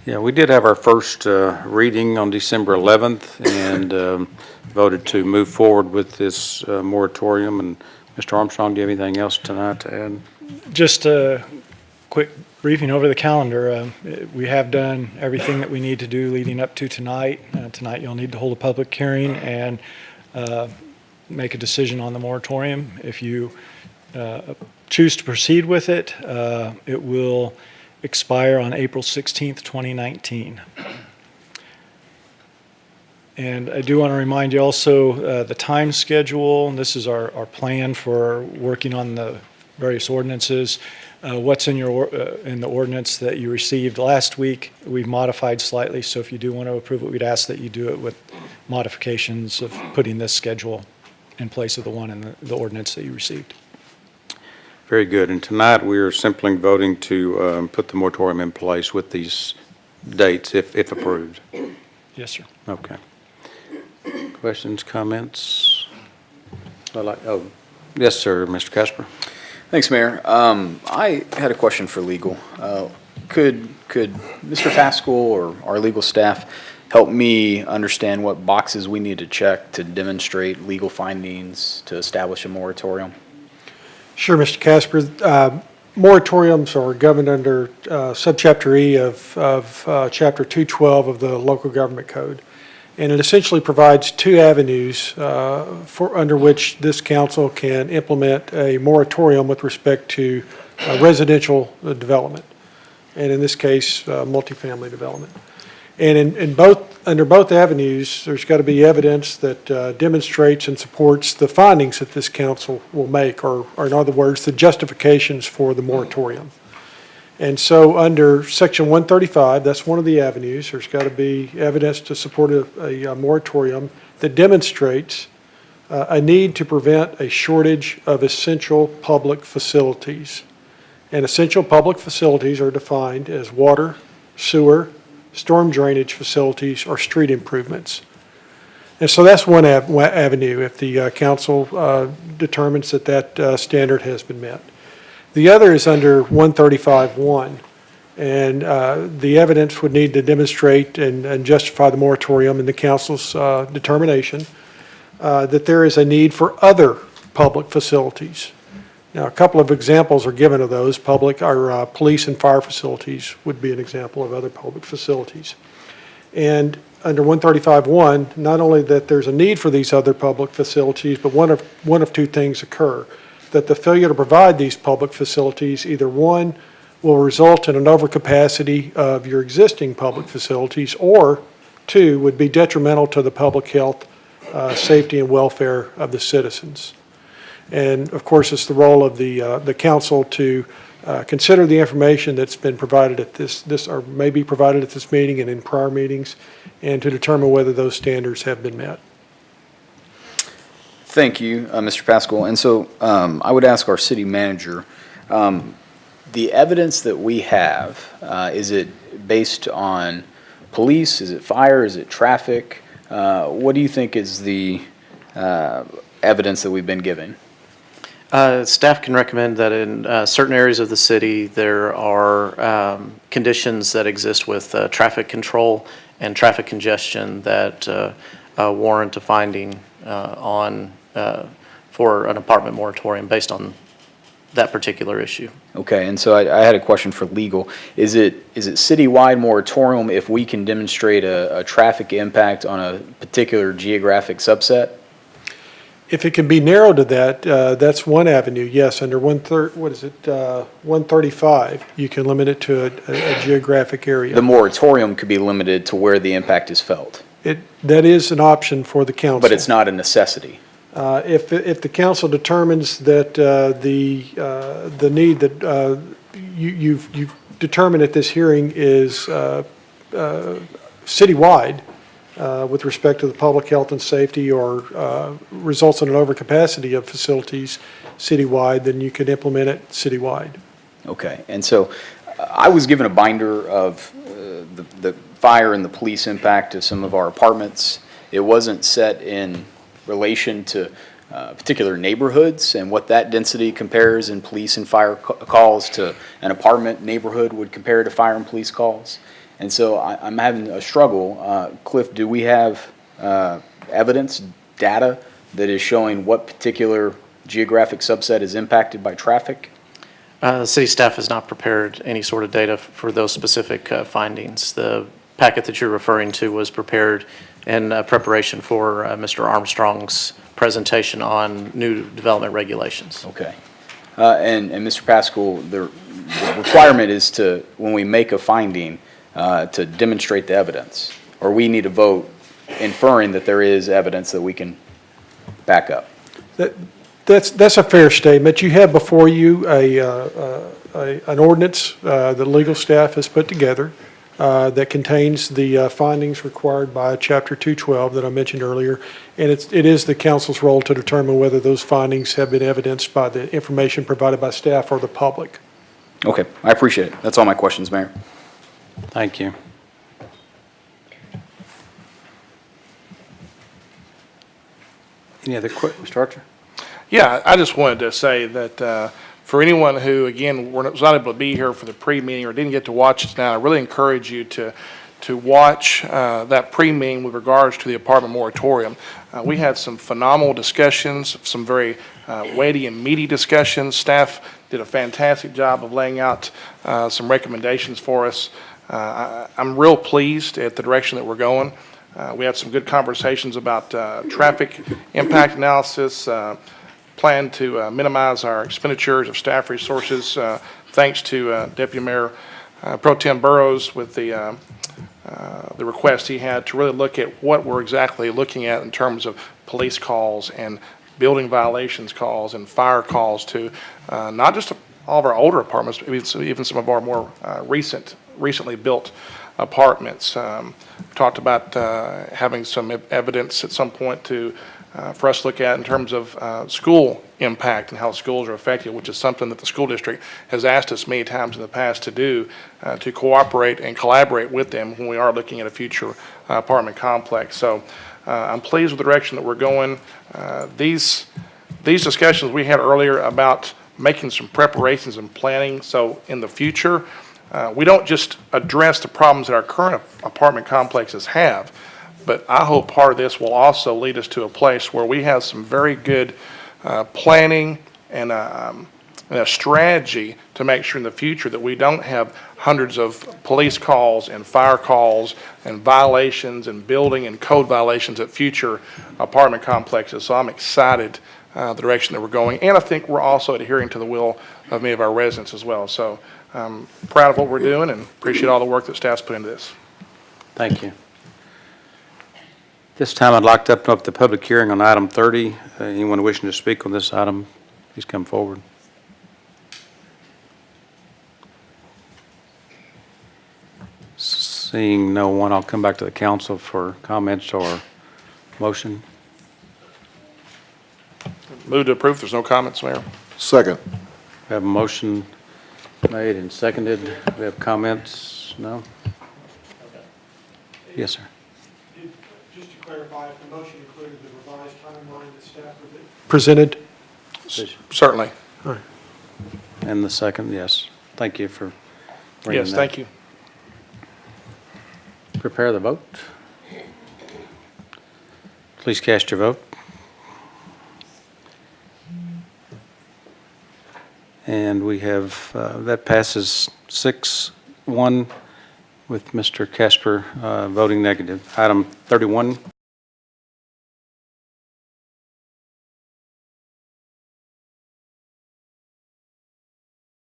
Yeah, we did have our first reading on December 11th and voted to move forward with this moratorium. And Mr. Armstrong, do you have anything else tonight to add? Just a quick briefing over the calendar. We have done everything that we need to do leading up to tonight. Tonight you'll need to hold a public hearing and make a decision on the moratorium. If you choose to proceed with it, it will expire on April 16th, 2019. And I do want to remind you also the time schedule. This is our plan for working on the various ordinances. What's in in the ordinance that you received last week, we've modified slightly. So if you do want to approve it, we'd ask that you do it with modifications of putting this schedule in place of the one in the ordinance that you received. Very good. And tonight we are simply voting to put the moratorium in place with these dates if approved. Yes, sir. Okay. Questions, comments? Oh, yes, sir, Mr. Casper. Thanks, Mayor. I had a question for legal. Could Mr. Pascal or our legal staff help me understand what boxes we need to check to demonstrate legal findings to establish a moratorium? Sure, Mr. Casper. Moratoriums are governed under subchapter E of Chapter 212 of the Local Government Code. And it essentially provides two avenues under which this council can implement a moratorium with respect to residential development, and in this case, multifamily development. And under both avenues, there's got to be evidence that demonstrates and supports the findings that this council will make, or in other words, the justifications for the moratorium. And so under Section 135, that's one of the avenues. There's got to be evidence to support a moratorium that demonstrates a need to prevent a shortage of essential public facilities. And essential public facilities are defined as water, sewer, storm drainage facilities, or street improvements. And so that's one avenue if the council determines that that standard has been met. The other is under 135.1, and the evidence would need to demonstrate and justify the moratorium in the council's determination that there is a need for other public facilities. Now, a couple of examples are given of those. Police and fire facilities would be an example of other public facilities. And under 135.1, not only that there's a need for these other public facilities, but one of two things occur. That the failure to provide these public facilities, either one, will result in an overcapacity of your existing public facilities, or two, would be detrimental to the public health, safety, and welfare of the citizens. And of course, it's the role of the council to consider the information that's been provided at this or may be provided at this meeting and in prior meetings, and to determine whether those standards have been met. Thank you, Mr. Pascal. And so I would ask our city manager, the evidence that we have, is it based on police? Is it fire? Is it traffic? What do you think is the evidence that we've been given? Staff can recommend that in certain areas of the city there are conditions that exist with traffic control and traffic congestion that warrant a finding for an apartment moratorium based on that particular issue. Okay, and so I had a question for legal. Is it citywide moratorium if we can demonstrate a traffic impact on a particular geographic subset? If it can be narrowed to that, that's one avenue. Yes, under 135, you can limit it to a geographic area. The moratorium could be limited to where the impact is felt. That is an option for the council. But it's not a necessity. If the council determines that the need that you've determined at this hearing is citywide with respect to the public health and safety, or results in an overcapacity of facilities citywide, then you could implement it citywide. Okay, and so I was given a binder of the fire and the police impact of some of our apartments. It wasn't set in relation to particular neighborhoods and what that density compares in police and fire calls to an apartment neighborhood would compare to fire and police calls. And so I'm having a struggle. Cliff, do we have evidence, data that is showing what particular geographic subset is impacted by traffic? The city staff has not prepared any sort of data for those specific findings. The packet that you're referring to was prepared in preparation for Mr. Armstrong's presentation on new development regulations. Okay. And Mr. Pascal, the requirement is to, when we make a finding, to demonstrate the evidence, or we need to vote inferring that there is evidence that we can back up. That's a fair statement. You have before you an ordinance the legal staff has put together that contains the findings required by Chapter 212 that I mentioned earlier, and it is the council's role to determine whether those findings have been evidenced by the information provided by staff or the public. Okay, I appreciate it. That's all my questions, Mayor. Thank you. Any other Mr. Archer? Yeah, I just wanted to say that for anyone who, again, was not able to be here for the pre-meeting or didn't get to watch it now, I really encourage you to watch that pre-meeting with regards to the apartment moratorium. We had some phenomenal discussions, some very weighty and meaty discussions. Staff did a fantastic job of laying out some recommendations for us. I'm real pleased at the direction that we're going. We had some good conversations about traffic impact analysis, plan to minimize our expenditures of staff resources, thanks to Deputy Mayor Pro Tem Burrows with the request he had to really look at what we're exactly looking at in terms of police calls and building violations calls and fire calls to not just all of our older apartments, but even some of our more recently built apartments. We talked about having some evidence at some point for us to look at in terms of school impact and how schools are affected, which is something that the school district has asked us many times in the past to do, to cooperate and collaborate with them when we are looking at a future apartment complex. So I'm pleased with the direction that we're going. These discussions we had earlier about making some preparations and planning so in the future we don't just address the problems that our current apartment complexes have, but I hope part of this will also lead us to a place where we have some very good planning and a strategy to make sure in the future that we don't have hundreds of police calls and fire calls and violations and building and code violations at future apartment complexes. So I'm excited the direction that we're going, and I think we're also adhering to the will of many of our residents as well. So I'm proud of what we're doing and appreciate all the work that staff's put into this. Thank you. This time I'd like to open up the public hearing on item 30. Anyone wishing to speak on this item, please come forward. Seeing no one, I'll come back to the council for comments or motion. Move to approve. There's no comments, Mayor. Second. We have a motion made and seconded. We have comments? No? Yes, sir. Just to clarify, if the motion included the revised timeline that staff presented? Certainly. And the second, yes. Thank you for bringing that. Yes, thank you. Prepare the vote. Please cast your vote. And we have, that passes 6-1 with Mr. Casper voting negative. Item 31.